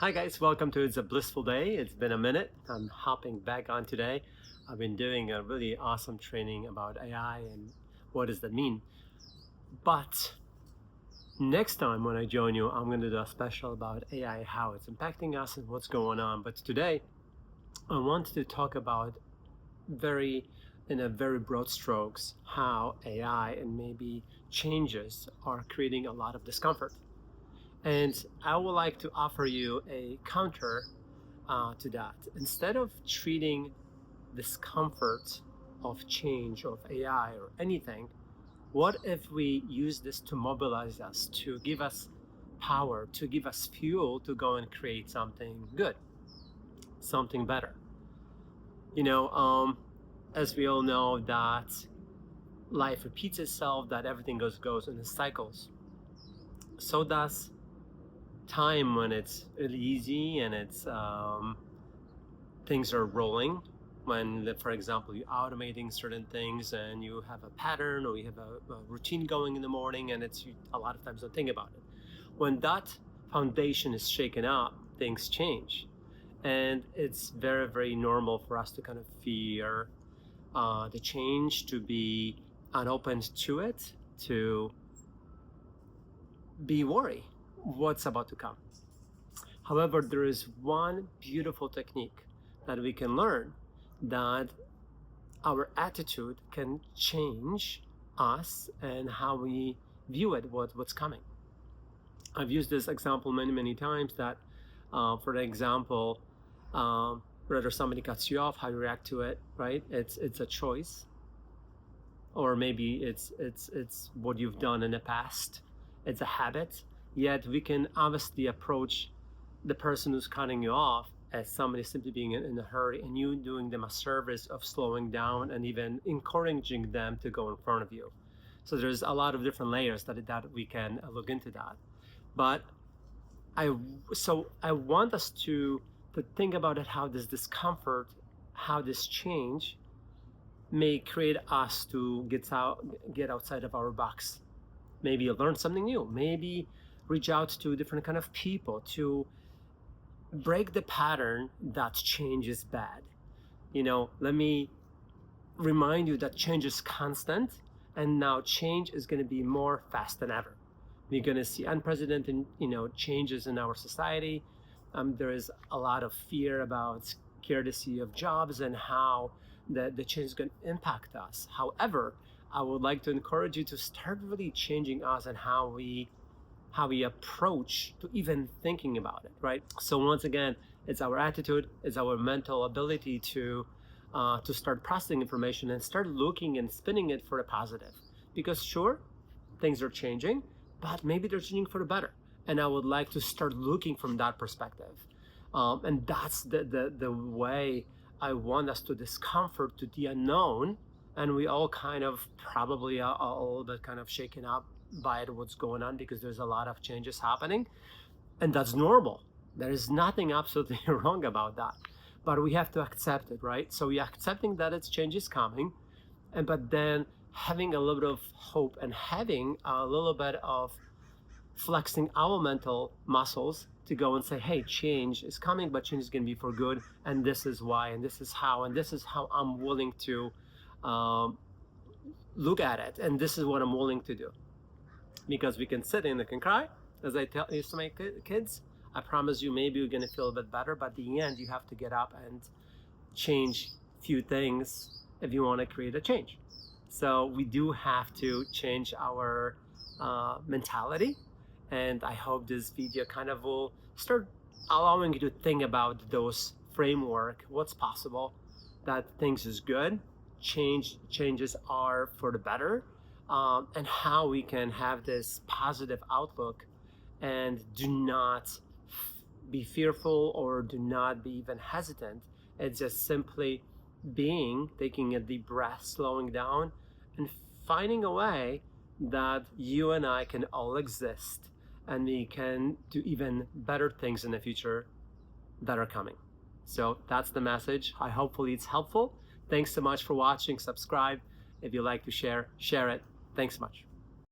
Hi guys, welcome to It's a Blissful Day. It's been a minute. I'm hopping back on today. I've been doing a really awesome training about AI and what does that mean. But next time when I join you, I'm going to do a special about AI, how it's impacting us and what's going on. But today I wanted to talk about in a very broad strokes, how AI and maybe changes are creating a lot of discomfort. And I would like to offer you a counter to that. Instead of treating discomfort of change of AI or anything, what if we use this to mobilize us, to give us power, to give us fuel to go and create something good, something better? You know, as we all know that life repeats itself, that everything goes in cycles. So does time when it's really easy and it's things are rolling. When, for example, you're automating certain things and you have a pattern or you have a routine going in the morning, and you a lot of times don't think about it. When that foundation is shaken up, things change, and it's very, very normal for us to kind of fear the change, to be unopened to it, to be worried what's about to come. However, there is one beautiful technique that we can learn, that our attitude can change us and how we view it, what's coming. I've used this example many times that, for example, whether somebody cuts you off, how you react to it, right? It's a choice, or maybe it's what you've done in the past. It's a habit. Yet we can obviously approach the person who's cutting you off as somebody simply being in a hurry, and you doing them a service of slowing down and even encouraging them to go in front of you. So there's a lot of different layers that we can look into that. But I want us to think about it, how this discomfort, how this change may create us to get outside of our box. Maybe learn something new, maybe reach out to different kind of people to break the pattern that change is bad. Let me remind you that change is constant, and now change is going to be more fast than ever. We're going to see unprecedented, changes in our society. There is a lot of fear about scarcity of jobs and how the change is going to impact us. However, I would like to encourage you to start really changing us and how we approach to even thinking about it, right? So once again, it's our attitude, it's our mental ability to start processing information and start looking and spinning it for the positive. Because sure, things are changing, but maybe they're changing for the better. And I would like to start looking from that perspective. And that's the way I want us to discomfort to the unknown. And we all kind of probably are a little bit kind of shaken up by what's going on, because there's a lot of changes happening, and that's normal. There is nothing absolutely wrong about that, but we have to accept it, right? So we're accepting that it's change is coming, but then having a little bit of hope and having a little bit of flexing our mental muscles to go and say, hey, change is coming, but change is going to be for good, and this is why, and this is how I'm willing to look at it, and this is what I'm willing to do. Because we can sit and we can cry, as I used to my kids. I promise you, maybe you're going to feel a bit better, but at the end, you have to get up and change a few things if you want to create a change. So we do have to change our mentality, and I hope this video kind of will start allowing you to think about those framework, what's possible, that things is good, changes are for the better, and how we can have this positive outlook and do not be fearful or do not be even hesitant. It's just simply taking a deep breath, slowing down, and finding a way that you and I can all exist, and we can do even better things in the future that are coming. So that's the message. Hopefully it's helpful. Thanks so much for watching. Subscribe. If you like to share it. Thanks so much.